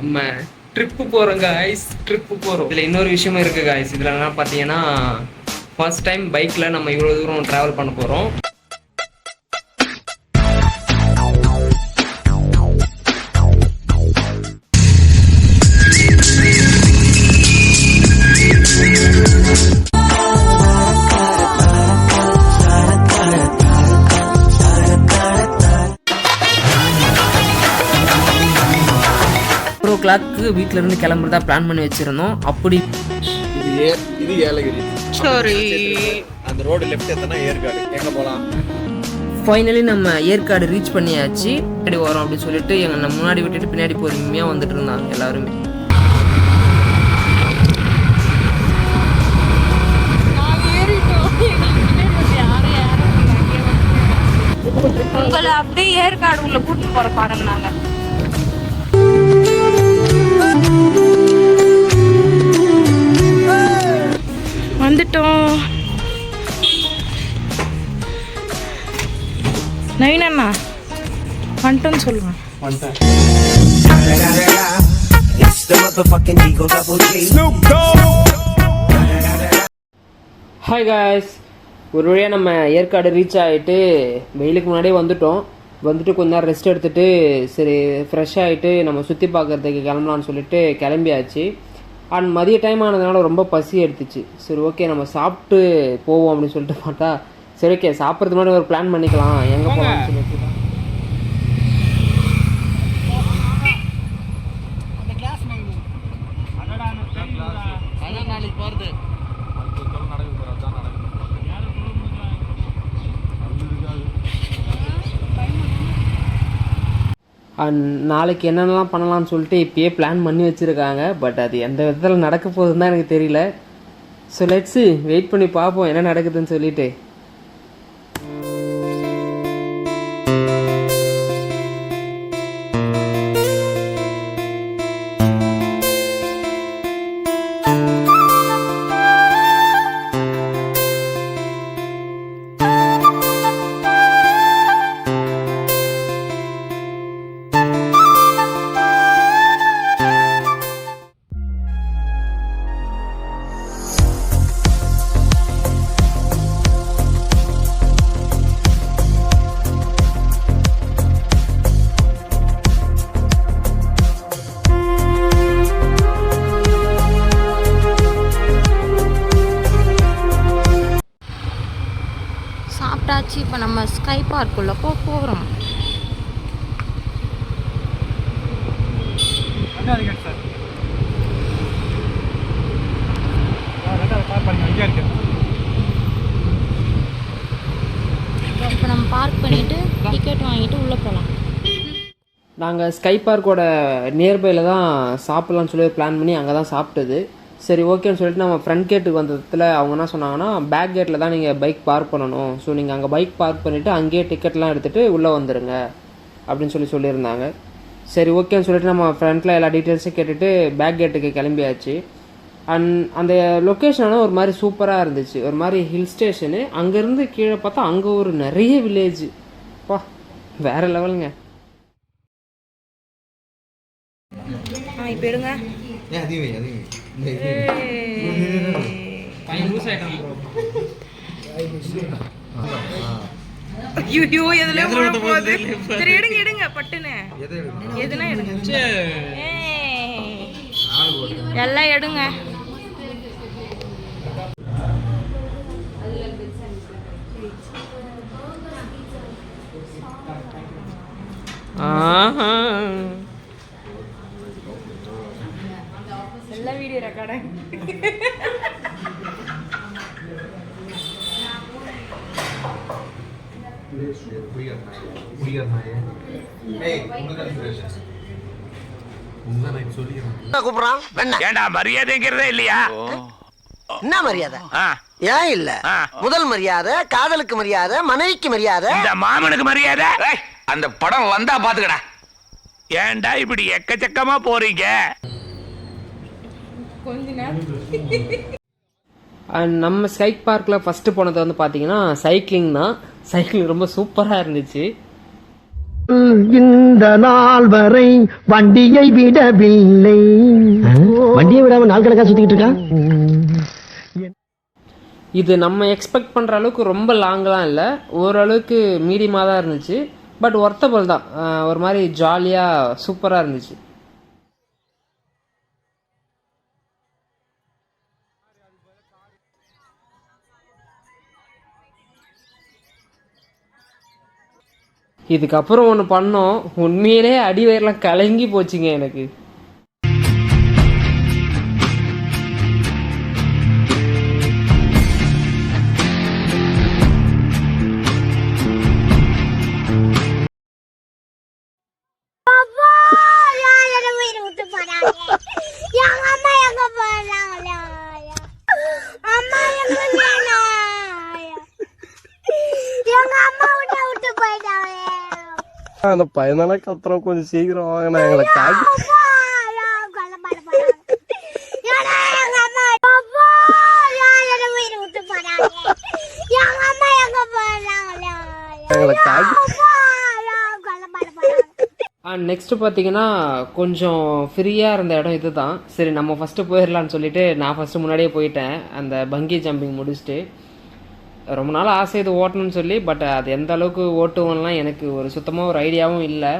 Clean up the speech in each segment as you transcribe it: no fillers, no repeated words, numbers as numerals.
நம்ம ட்ரிப்பு போகிறோம் guys, trip போகிறோம். இதில் இன்னொரு விஷயமும் இருக்குது காய்ஸ். இதில் என்ன பார்த்தீங்கன்னா, ஃபர்ஸ்ட் டைம் பைக்கில் நம்ம இவ்வளோ தூரம் ட்ராவல் பண்ண போகிறோம். வீட்டிலேருந்து கிளம்புறதா பிளான் பண்ணி வச்சுருந்தோம். அப்படி இது ஏலகிரி. சாரி, அந்த ரோடு லெஃப்ட் எத்தனா ஏற்காடு. எங்கே போகலாம்? ஃபைனலி நம்ம ஏற்காடு ரீச் பண்ணியாச்சு. பின்னாடி வரோம் அப்படின்னு சொல்லிட்டு எங்கள் முன்னாடி விட்டுட்டு பின்னாடி பொறுமையாக வந்துட்டு இருந்தாங்க எல்லாருமே. உங்களை அப்படியே ஏற்காடு உள்ள கூட்டிட்டு போற பாருங்கனால வந்துட்டோம். நவீன் அண்ணா வந்துட்டோன்னு சொல்லுங்க. ஹாய் காய்ஸ், ஒரு வழியாக நம்ம ஏற்காடு ரீச் ஆகிட்டு வெயிலுக்கு முன்னாடியே வந்துட்டு கொஞ்ச நேரம் ரெஸ்ட் எடுத்துகிட்டு சரி ஃப்ரெஷ் ஆகிட்டு நம்ம சுற்றி பார்க்குறதுக்கு கிளம்பலான்னு சொல்லிட்டு கிளம்பியாச்சு. அண்ட் மதிய டைம் ஆனதுனால ரொம்ப பசி எடுத்துச்சு. சரி ஓகே நம்ம சாப்பிட்டு போவோம் அப்படின்னு சொல்லிட்டு பார்த்தா சரி ஓகே சாப்பிட்றதுக்கு முன்னாடி ஒரு பிளான் பண்ணிக்கலாம் எங்கே போகலாம்னு சொல்லிட்டு. நாளைக்கு என்னென்னலாம் பண்ணலாம்னு சொல்லிட்டு இப்பயே பிளான் பண்ணி வச்சுருக்காங்க. பட் அது எந்த விதத்தில் நடக்க போகுதுன்னு தான் எனக்கு தெரியல. ஸோ லெட்ஸு வெயிட் பண்ணி பார்ப்போம் என்ன நடக்குதுன்னு சொல்லிட்டு. இப்போ நம்ம ஸ்கை பார்க்குள்ள போகிறோம். இப்போ நம்ம பார்க் பண்ணிட்டு டிக்கெட் வாங்கிட்டு உள்ளே போகலாம். நாங்கள் ஸ்கை பார்க்கோட நியர்பையில் தான் சாப்பிட்லான்னு சொல்லி பிளான் பண்ணி அங்கே தான் சாப்பிட்டது. சரி ஓகேன்னு சொல்லிட்டு நம்ம ஃப்ரண்ட் கேட்டுக்கு வந்ததில் அவங்க என்ன சொன்னாங்கன்னா, பேக் கேட்டில் தான் நீங்கள் பைக் பார்க் பண்ணணும். ஸோ நீங்கள் அங்கே பைக் பார்க் பண்ணிவிட்டு அங்கேயே டிக்கெட்லாம் எடுத்துகிட்டு உள்ளே வந்துடுங்க அப்படின்னு சொல்லியிருந்தாங்க. சரி ஓகேன்னு சொல்லிட்டு நம்ம ஃப்ரண்ட்டில் எல்லா டீட்டெயில்ஸும் கேட்டுட்டு பேக் கேட்டுக்கு கிளம்பியாச்சு. அண்ட் அந்த லொக்கேஷனான ஒரு மாதிரி சூப்பராக இருந்துச்சு. ஒரு மாதிரி ஹில் ஸ்டேஷனு. அங்கேருந்து கீழே பார்த்தா அங்கே ஒரு நிறைய வில்லேஜ். பா வேறு லெவலுங்க. இப்போ எடுங்க. ஐயோ எதுல போகுது? சரி எடுங்க பட்டுன்னு. எதுனா எடுங்க. எல்லாம் எடுங்க. எல்லாம் வீடியோ ரெக்கார்ட் மரியாதைங்கிறதே இல்லையா? என்ன மரியாதை? ஏன் இல்ல? முதல் மரியாதை காதலுக்கு மரியாதை, மனைவிக்கு மரியாதை, இந்த மாமனுக்கு மரியாதை. அந்த படம் வந்தா பாத்துக்கடா. ஏன்டா இப்படி எக்கச்சக்கமா போறீங்க? நம்ம ஸ்கை பார்க்கில் ஃபஸ்ட்டு போனது வந்து பார்த்தீங்கன்னா சைக்கிளிங் தான். சைக்கிளிங் ரொம்ப சூப்பராக இருந்துச்சு. இந்த நாள் வரை வண்டியை விடவில்லை. வண்டியை விடாம நாள் கணக்கா சுத்திக்கிட்டு இருக்கான். இது நம்ம எக்ஸ்பெக்ட் பண்ணுற அளவுக்கு ரொம்ப லாங்கெலாம் இல்லை, ஓரளவுக்கு மீடியமாக தான் இருந்துச்சு. பட் ஒர்த்தபிள் தான், ஒரு மாதிரி ஜாலியாக சூப்பராக இருந்துச்சு. இதுக்கப்புறம் ஒன்று பண்ணோம், உண்மையிலே அடி வயிறெலாம் கலங்கி போச்சுங்க எனக்கு. அந்த பையனால கத்துறோம், கொஞ்சம் சீக்கிரம் வாங்கினா எங்களை காட்டி. நெக்ஸ்ட்டு பார்த்தீங்கன்னா கொஞ்சம் ஃப்ரீயாக இருந்த இடம் இது தான். சரி நம்ம ஃபஸ்ட்டு போயிடலான்னு சொல்லிட்டு நான் ஃபஸ்ட்டு முன்னாடியே போயிட்டேன் அந்த பங்கி ஜம்பிங் முடிச்சுட்டு. ரொம்ப நாள் ஆசை இது ஓட்டணும்னு சொல்லி, பட் அது எந்த அளவுக்கு ஓட்டுவோம்லாம் எனக்கு ஒரு சுத்தமாக ஒரு ஐடியாவும் இல்லை.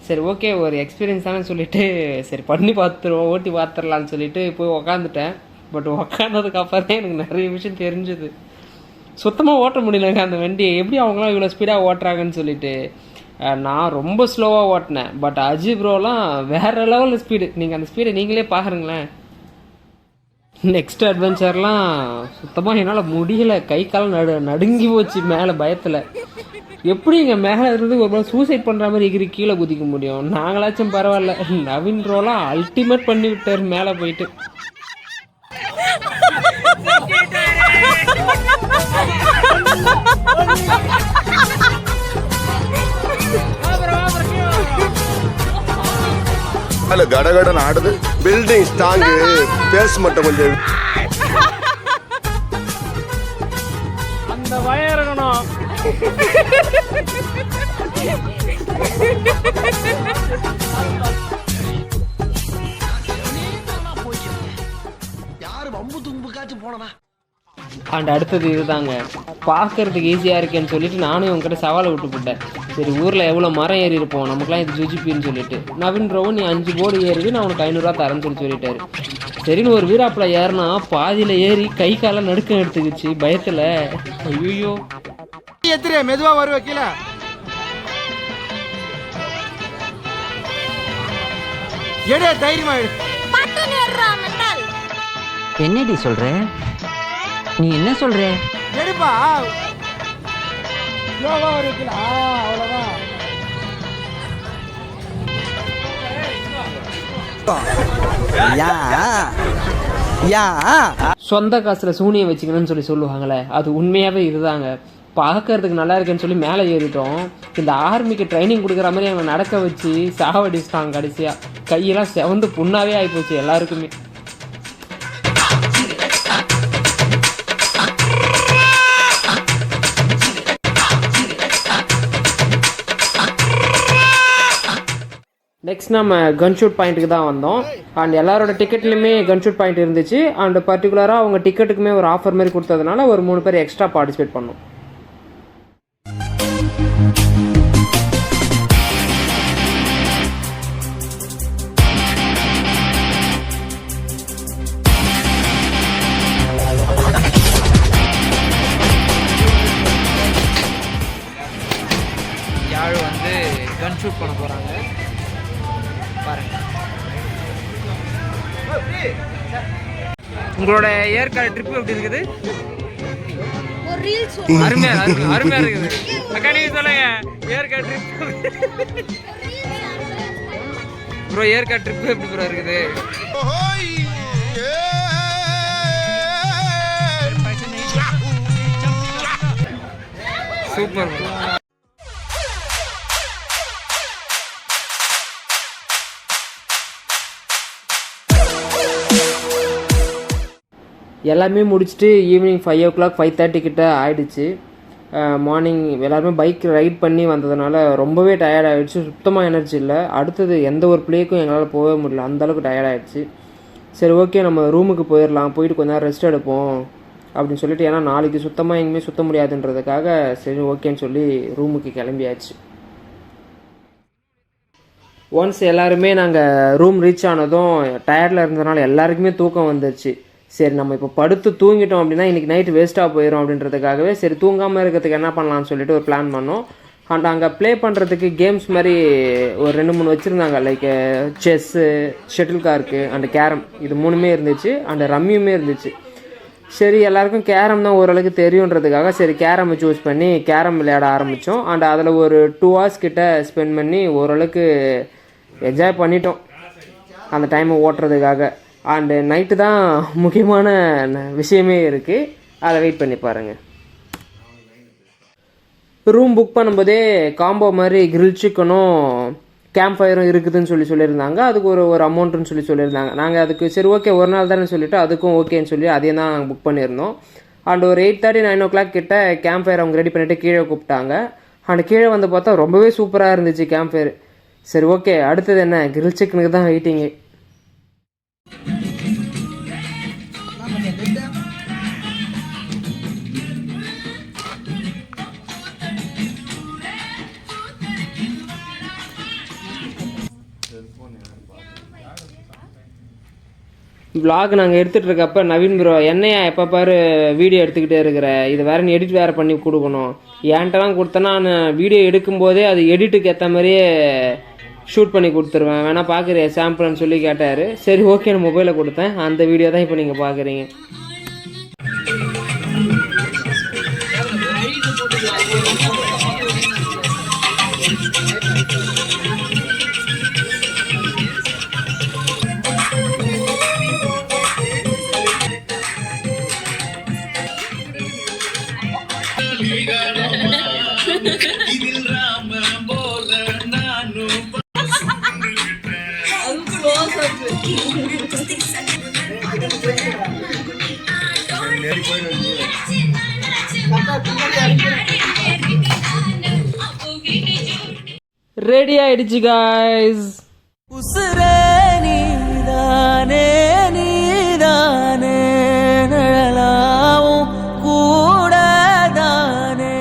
சரி ஓகே, ஒரு எக்ஸ்பீரியன்ஸ் தானே சொல்லிட்டு சரி பண்ணி பார்த்துருவோம், ஓட்டி பார்த்துடலான்னு சொல்லிட்டு போய் உக்காந்துட்டேன். பட் உக்காந்ததுக்கப்புறம் தான் எனக்கு நிறைய விஷயம் தெரிஞ்சுது. சுத்தமாக ஓட்ட முடியலங்க அந்த வண்டியை, எப்படி அவங்களாம் இவ்வளோ ஸ்பீடாக ஓட்டுறாங்கன்னு சொல்லிட்டு. நான் ரொம்ப ஸ்லோவாக ஓட்டினேன், பட் அஜி ப்ரோலாம் வேறு லெவலில் ஸ்பீடு. நீங்கள் அந்த ஸ்பீடை நீங்களே பார்க்குறீங்களேன். நெக்ஸ்ட் அட்வென்ச்சர்லாம் சுத்தமாக என்னால் முடியலை, கை காலம் நடுங்கி போச்சு மேலே பயத்தில். எப்படி இங்கே மேலே இருந்து ஒரு மாதிரி சூசைட் பண்ணுற மாதிரி எகிரி கீழே குதிக்க முடியும்? நாங்களாச்சும் பரவாயில்ல, நவீன் ப்ரோலாம் அல்டிமேட் பண்ணி விட்டார் மேலே போயிட்டு. கடகடன் ஆடுது, பில்டிங் ஸ்ட்ராங், பேஸ் மட்டும் கொஞ்சம். அந்த பயம் இருக்கணும். யாரு வம்பு தும்புக்காச்சும் போனவா? அண்ட் அடுத்தது இதுதாங்க, பார்க்கறதுக்கு ஈஸியாக இருக்கேன்னு சொல்லிட்டு நானும் இவங்ககிட்ட சவாலை விட்டு போட்டேன். சரி ஊரில் எவ்வளோ மரம் ஏறி இருப்போம், நமக்குலாம் இது ஜுஜிப்பின்னு சொல்லிட்டு. நவீன் ப்ரோவும் நீ 5 போர்டு ஏறிது, நான் உனக்கு 500 ரூபா தரேன்னு சொல்லிட்டாரு. சரின்னு ஒரு வீராப்பில் ஏறினா பாதியில் ஏறி கை காலம் நடுக்கம் எடுத்துக்கிச்சு பயத்தில். ஐயோ எத்திரே மெதுவா வருவ கீழே. எடே தைரியமா எடு. என்னடி சொல்ற? நீ என்ன சொல்ற? எடுப்பா. யோவா வருவ கீழே. அவ்வளவுதான். சொந்த காசுல சூனியம் வச்சுக்கணும்னு சொல்லி சொல்லுவாங்களே, அது உண்மையாவே இதுதாங்க. பார்க்கறதுக்கு நல்லா இருக்குன்னு சொல்லி மேலே ஏறிட்டோம். இந்த ஆர்மிக்கு ட்ரைனிங் கொடுக்குற மாதிரி அவங்க நடக்க வச்சு சாவடிச்சிட்டாங்க. கடைசியாக கையெல்லாம் செவந்து புண்ணாவே ஆகிப்போச்சு எல்லாருக்குமே. நெக்ஸ்ட் நம்ம கன் ஷூட் பாயிண்ட்டுக்கு தான் வந்தோம். அண்ட் எல்லாரோட டிக்கெட்லையுமே கன் ஷூட் பாயிண்ட் இருந்துச்சு. அண்ட் பர்டிகுலராக அவங்க டிக்கெட்டுக்குமே ஒரு ஆஃபர் மாதிரி கொடுத்ததுனால ஒரு 3 பேர் எக்ஸ்ட்ரா பார்ட்டிசிபேட் பண்ணோம். யாழ் வந்து கன் ஷூட் பண்ண போகிறாங்க பாருங்க. உங்களோட ஏற்காடு ட்ரிப் எப்படி இருக்குது? அருமையா அருமையா இருக்குது. அக்கா நீங்க சொல்லுங்க, Yercaud trip bro, Yercaud trip எப்படி ப்ரோ இருக்குது? சூப்பர். எல்லாமே முடிச்சுட்டு ஈவினிங் 5 o'clock 5:30 கிட்ட ஆயிடுச்சு. மார்னிங் எல்லாருமே பைக் ரைட் பண்ணி வந்ததுனால ரொம்பவே டயர்ட் ஆகிடுச்சு, சுத்தமாக எனர்ஜி இல்லை. அடுத்தது எந்த ஒரு ப்ளேக்கும் எங்களால் போகவே முடியல, அந்தளவுக்கு டயர்ட் ஆகிடுச்சு. சரி ஓகே நம்ம ரூமுக்கு போயிடலாம், போயிட்டு கொஞ்ச நேரம் ரெஸ்ட் எடுப்போம் அப்படின்னு சொல்லிட்டு, ஏன்னா நாளைக்கு சுத்தமாக எங்கேயுமே சுற்ற முடியாதுன்றதுக்காக சரி ஓகேன்னு சொல்லி ரூமுக்கு கிளம்பியாச்சு. ஒன்ஸ் எல்லாருமே நாங்கள் ரூம் ரீச் ஆனதும் டயர்டில் இருந்ததுனால எல்லாருக்குமே தூக்கம் வந்துடுச்சு. சரி நம்ம இப்போ படுத்து தூங்கிட்டோம் அப்படின்னா இன்றைக்கி நைட்டு வேஸ்ட்டாக போயிடும் அப்படின்றதுக்காகவே சரி தூங்காமல் இருக்கிறதுக்கு என்ன பண்ணலான்னு சொல்லிட்டு ஒரு பிளான் பண்ணோம். அண்ட் அங்கே ப்ளே பண்ணுறதுக்கு கேம்ஸ் மாதிரி ஒரு 2-3 வச்சுருந்தாங்க. Like chess, shuttle cork and carrom, இது 3மே இருந்துச்சு. அண்டு ரம்மியுமே இருந்துச்சு. சரி எல்லாருக்கும் கேரம் தான் ஓரளவுக்கு தெரியுன்றதுக்காக சரி கேரம் சூஸ் பண்ணி கேரம் விளையாட ஆரம்பித்தோம். அண்ட் அதில் ஒரு 2 hours கிட்ட ஸ்பெண்ட் பண்ணி ஓரளவுக்கு என்ஜாய் பண்ணிட்டோம் அந்த டைமை ஓட்டுறதுக்காக. அண்டு நைட்டு தான் முக்கியமான விஷயமே இருக்குது, அதை வெயிட் பண்ணி பாருங்கள். ரூம் புக் பண்ணும்போதே காம்போ மாதிரி கிரில் சிக்கனும் கேம்ப் ஃபயரும் இருக்குதுன்னு சொல்லியிருந்தாங்க. அதுக்கு ஒரு அமௌண்ட்டுன்னு சொல்லியிருந்தாங்க. நாங்கள் அதுக்கு சரி ஓகே ஒரு நாள் தானே சொல்லிவிட்டு அதுக்கும் ஓகேன்னு சொல்லி அதையும் தான் நாங்கள் புக் பண்ணியிருந்தோம். அண்ட் ஒரு 8:30-9 o'clock கிட்ட கேம்ப் ஃபயர் அவங்க ரெடி பண்ணிவிட்டு கீழே கூப்பிட்டாங்க. அண்ட் கீழே வந்து பார்த்தா ரொம்பவே சூப்பராக இருந்துச்சு கேம்ப் ஃபயர். சரி ஓகே அடுத்தது என்ன, கிரில் சிக்கனுக்கு தான் வெயிட்டிங்கு. vlog நாங்கள் எடுத்துகிட்டு இருக்கப்போ நவீன் ப்ரோ என்னையா எப்போ பாரு வீடியோ எடுத்துக்கிட்டே இருக்கிற, இது வேறு நீ எடிட் வேறு பண்ணி கொடுக்கணும், ஏன்ட்டெல்லாம் கொடுத்தனா நான் வீடியோ எடுக்கும்போதே அது எடிட்டுக்கு ஏற்ற மாதிரியே ஷூட் பண்ணி கொடுத்துருவேன், வேணால் பார்க்குறியா சாம்பிள்னு சொல்லி கேட்டார். சரி ஓகேன்னு மொபைலில் கொடுத்தேன், அந்த வீடியோ தான் இப்போ நீங்கள் பார்க்குறீங்க. ரெடி ஆயிடுச்சு காய்ஸ். உசுரே நீதானே நீதானே நழலாவும் கூடதானே.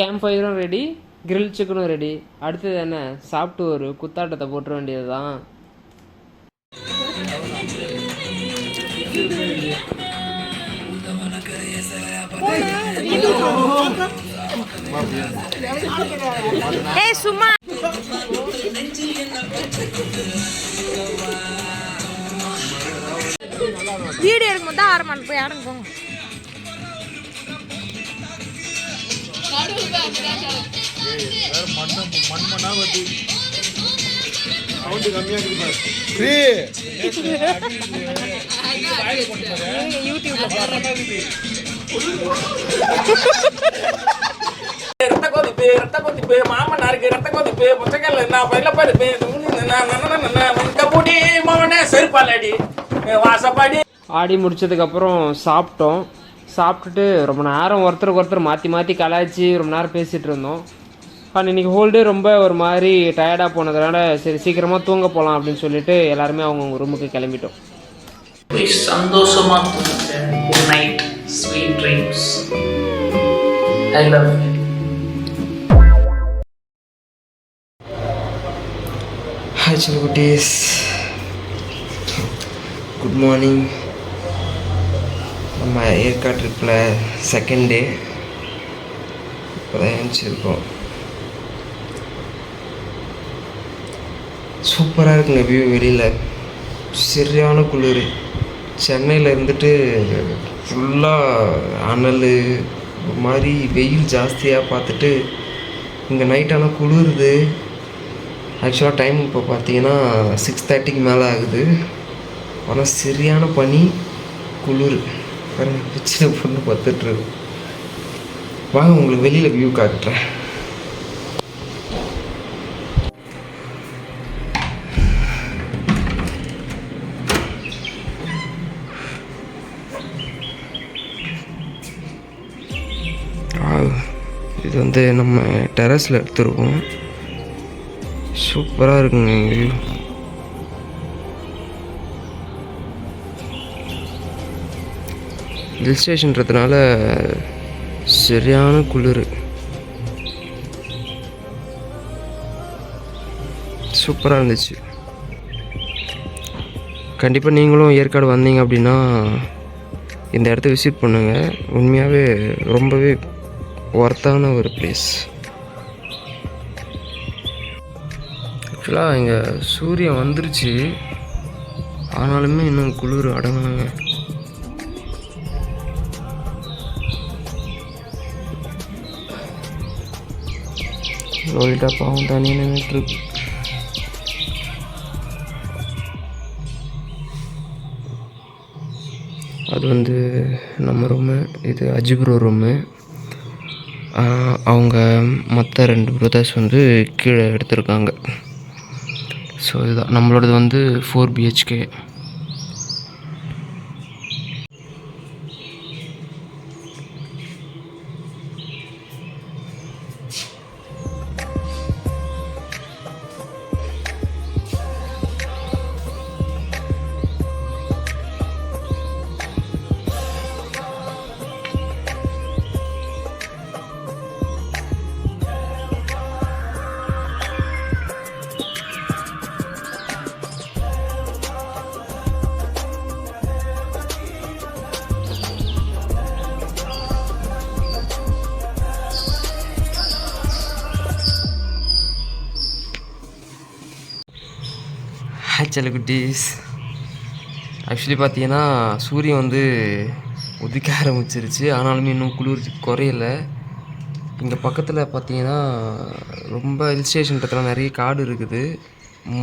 கேம்ப் ஃபயரும் ரெடி, கிரில் சிக்கனும் ரெடி. அடுத்தது என்ன, சாப்பிட்டு ஒரு குத்தாட்டத்தை போட்டுற வேண்டியது தான். சும்மா வீடியோ எடுக்கும்போது தான் ஆரம்பம் போய் ஆடுங்க போங்க. ரத்த கொதிப்பு மாமனாருக்கு ரத்த கொதிப்பு புத்தகங்கள் நான் பயில பருப்பு மாமனே செருப்பாலடி வாசப்பாடி. ஆடி முடிச்சதுக்கப்புறம் சாப்பிட்டோம். சாப்பிட்டுட்டு ரொம்ப நேரம் ஒருத்தருக்கு ஒருத்தர் மாற்றி மாற்றி கலாய்ச்சி ரொம்ப நேரம் பேசிகிட்டு இருந்தோம். ஆனால் இன்றைக்கி ஹோல்டே ரொம்ப ஒரு மாதிரி டயர்டாக போனதுனால சரி சீக்கிரமாக தூங்க போகலாம் அப்படின்னு சொல்லிட்டு எல்லாருமே அவங்கவுங்க ரூமுக்கு கிளம்பிட்டோம். சந்தோஷமா good night, sweet dreams, I love you. Hi சின்னக்குட்டீஸ், குட் மார்னிங். நம்ம ஏற்காடு ட்ரிப்பில் செகண்ட் டே இப்போ தான் எழுந்திருக்கோம். சூப்பராக இருக்குங்க வியூ, வெளியில் சரியான குளிர். சென்னையில் இருந்துட்டு ஃபுல்லாக அனல் ஒரு மாதிரி வெயில் ஜாஸ்தியாக பார்த்துட்டு இங்கே நைட்டான குளிருது. ஆக்சுவலாக டைம் இப்போ பார்த்தீங்கன்னா 6:30க்கு மேலே ஆகுது. ஆனால் சரியான பனி குளிர் பாருங்க, சின்ன பொண்ணு பார்த்துட்ருக்கு. வாங்க உங்களுக்கு வெளியில் வியூ காட்டுறேன். இது வந்து நம்ம டெரஸில் எடுத்துருக்கோம். சூப்பராக இருக்குங்க வியூ. ஹில் ஸ்டேஷன்றதுனால சரியான குளிர். சூப்பராக இருந்துச்சு. கண்டிப்பாக நீங்களும் ஏற்காடு வந்தீங்க அப்படின்னா இந்த இடத்த விசிட் பண்ணுங்கள். உண்மையாகவே ரொம்பவே ஒர்த்தான ஒரு பிளேஸ். ஆக்சுவலாக இங்கே சூரியன் வந்துருச்சு, ஆனாலுமே இன்னும் குளிர் அடங்கணுங்க. லோலிட்டா பாவம் தனியாக நின்றுட்டுருக்கு. அது வந்து நம்ம ரூமு, இது அஜிப்ரோ ரூமு. அவங்க மற்ற 2 பிரதர்ஸ் வந்து கீழே எடுத்திருக்காங்க. ஸோ இதுதான் நம்மளோடது வந்து 4 BHK. ஹாச்சல குட்டீஸ். ஆக்சுவலி பார்த்தீங்கன்னா சூரியன் வந்து உதிக்க ஆரம்பிச்சிருச்சு, ஆனாலுமே இன்னும் குளிர் குறையலை. இங்கே பக்கத்தில் பார்த்தீங்கன்னா ரொம்ப ஹில் ஸ்டேஷன்றதுலாம் நிறைய காடு இருக்குது.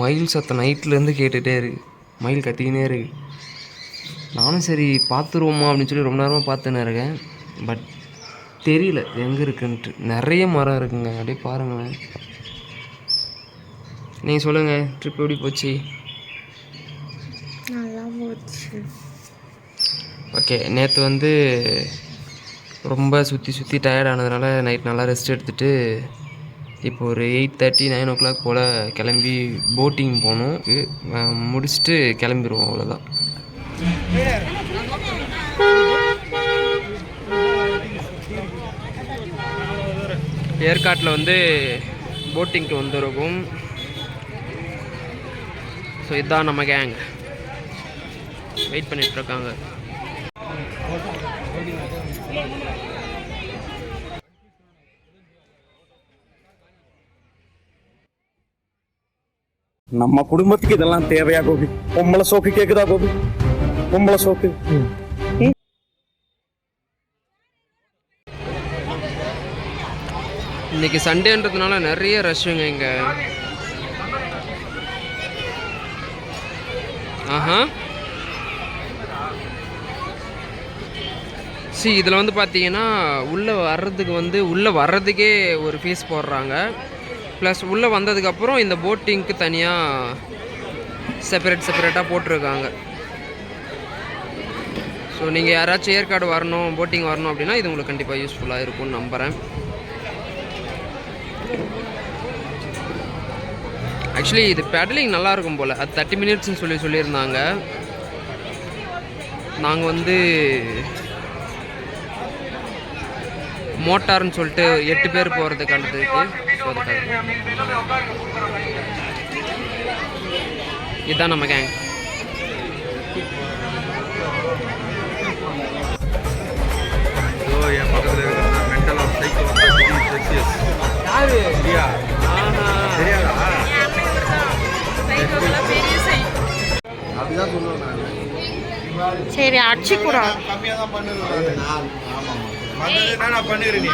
மயில் சத்தம் நைட்லேருந்து கேட்டுகிட்டே இருக்குது, மயில் கத்திக்கினே இருக்குது. நானும் சரி பார்த்துருவோமா அப்படின்னு சொல்லி ரொம்ப நேரமாக பார்த்துன்னு இருக்கேன். பட் தெரியல எங்கே இருக்குன்ட்டு. நிறைய மரம் இருக்குங்க, அப்படியே பாருங்களேன். நீங்கள் சொல்லுங்கள், ட்ரிப் எப்படி போச்சு? நல்லா போச்சு. ஓகே, நேற்று வந்து ரொம்ப சுற்றி டயர்ட் ஆனதுனால நைட் நல்லா ரெஸ்ட் எடுத்துகிட்டு இப்போ ஒரு 8:30 9 o'clock போல் கிளம்பி போட்டிங் போகணும். முடிச்சுட்டு கிளம்பிடுவோம், அவ்வளோதான். ஏற்காட்டில் வந்து போட்டிங்க்கு வந்துருக்கும். ஸோ இதுதான் நம்ம கேங் வெயிட் பண்ணிகிட்ருக்காங்க. நம்ம குடும்பத்துக்கு இதெல்லாம் தேவையா கோபி? பொம்பளை சோக்கு கேக்குதா கோபி? பொம்பளை சோக்கு. இன்னைக்கு சண்டேன்றதுனால நிறைய ரஷ்ஷுங்க இங்கே. ஆஹா, இதில் வந்து பார்த்தீங்கன்னா உள்ளே வர்றதுக்கே ஒரு ஃபீஸ் போடுறாங்க. ப்ளஸ் உள்ளே வந்ததுக்கப்புறம் இந்த போட்டிங்க்கு தனியாக செப்பரேட்டாக போட்டிருக்காங்க. ஸோ நீங்கள் யாராச்சும் ஏற்காடு வரணும், போட்டிங் வரணும் அப்படின்னா இது உங்களுக்கு கண்டிப்பாக யூஸ்ஃபுல்லாக இருக்கும்னு நம்புகிறேன். ஆக்சுவலி இது பெடலிங் நல்லாயிருக்கும் போல். அது 30 minutesன்னு சொல்லியிருந்தாங்க. நாங்கள் வந்து மோட்டார்னு சொல்லிட்டு 8 பேர் போகிறதுக்கானது இருக்குது. ஸோ அதுக்காக இதுதான் நம்ம கேங். என் பக்கத்தில் இருக்கிற மென்டல் ஆஃப் சைக்கோ அப்படிதான் சொல்லுவேன். சரி அடிச்சு கூட கம்மியாக தான் பண்ணுறேன். நான் பண்ணுகிறேன்.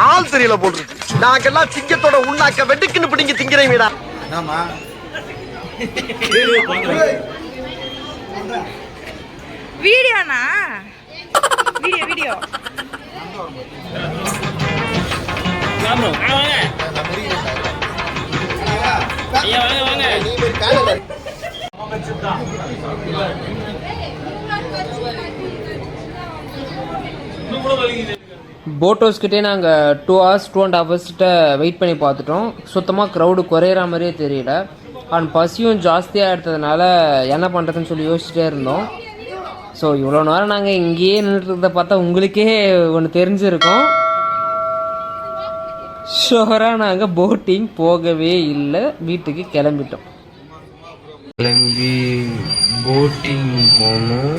ஆள் தெரியல போட்டுருக்கு. நாங்கெல்லாம் சிங்கத்தோட உண்ணாக்க வெட்டுக்குன்னு பிடிங்க திங்கிறீங்கடா. ஆமா வீடியோனா வீடியோ போட் ஹவுஸ்கிட்டே நாங்கள் 2 hours 2.5 hours வெயிட் பண்ணி பார்த்துட்டோம். சுத்தமாக க்ரௌடு குறையிற மாதிரியே தெரியல. அண்ட் பசியும் ஜாஸ்தியாக எடுத்ததுனால என்ன பண்ணுறதுன்னு சொல்லி யோசிச்சுட்டே இருந்தோம். ஸோ இவ்வளோ நேரம் நாங்கள் இங்கேயே நின்றுறத பார்த்தா உங்களுக்கே ஒன்று தெரிஞ்சிருக்கோம். ஷோராக நாங்கள் போட்டிங் போகவே இல்லை, வீட்டுக்கு கிளம்பிட்டோம். கிளம்பி போட்டிங் போனோம்.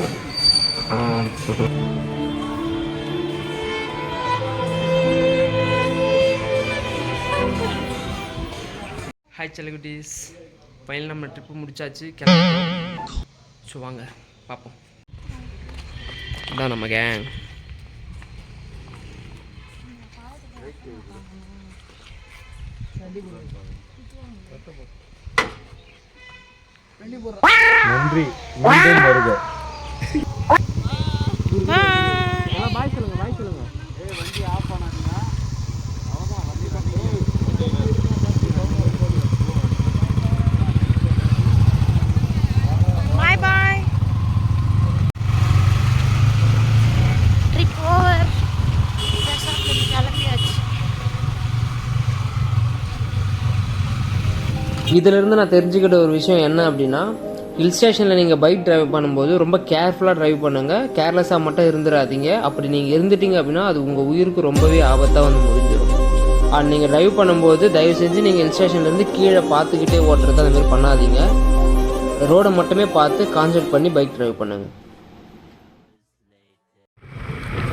ஹாய் செல்லகுட்டீஸ், ஃபைனல் நம்ம ட்ரிப்பு முடிச்சாச்சு, கிளம்பிட்டோம். ஸோ வாங்க பார்ப்போம். இதான் நம்ம கேங். நன்றி, மீண்டும் வருக. பாய் சொல்லுங்க, பாய் சொல்லுங்க. வண்டி ஆஃப் பண்ணாதீங்க. Bye bye. Trip over. கிளம்பியாச்சு. இதிலிருந்து நான் தெரிஞ்சுக்கிட்ட ஒரு விஷயம் என்ன அப்படின்னா, ஹில் ஸ்டேஷனில் நீங்கள் பைக் டிரைவ் பண்ணும்போது ரொம்ப கேர்ஃபுல்லாக டிரைவ் பண்ணுங்கள். கேர்லெஸ்ஸாக மட்டும் இருந்துடாதீங்க. அப்படி நீங்கள் இருந்துட்டீங்க அப்படின்னா அது உங்கள் உயிருக்கு ரொம்பவே ஆபத்தாக வந்து முடிஞ்சிடும். அண்ட் நீங்கள் டிரைவ் பண்ணும்போது தயவு செஞ்சு நீங்கள் ஹில் ஸ்டேஷன்லேருந்து கீழே பார்த்துக்கிட்டே ஓட்டுறது அந்த மாதிரி பண்ணாதீங்க. ரோடை மட்டுமே பார்த்து கான்சென்ட்ரேட் பண்ணி பைக் டிரைவ் பண்ணுங்கள்.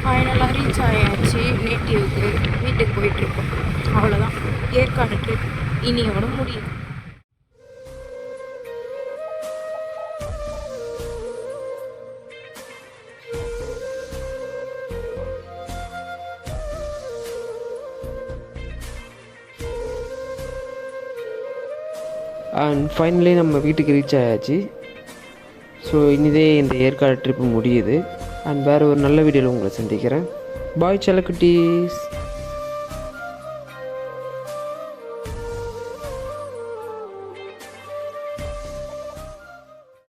ஃபைனலாக ரீச் ஆயாச்சு நேட்டிவ்க்கு. வீட்டுக்கு போயிட்டுருக்கோம். அவ்வளோதான், ஏற்காடு ட்ரிப் இனியோட முடியும். அண்ட் ஃபைனலி நம்ம வீட்டுக்கு ரீச் ஆயாச்சு. ஸோ இனிதே இந்த ஏற்காடு ட்ரிப்பு முடியுது. அண்ட் வேறு ஒரு நல்ல வீடியோவில் உங்களை சந்திக்கிறேன். பாய் செல்லக்குட்டீஸ்.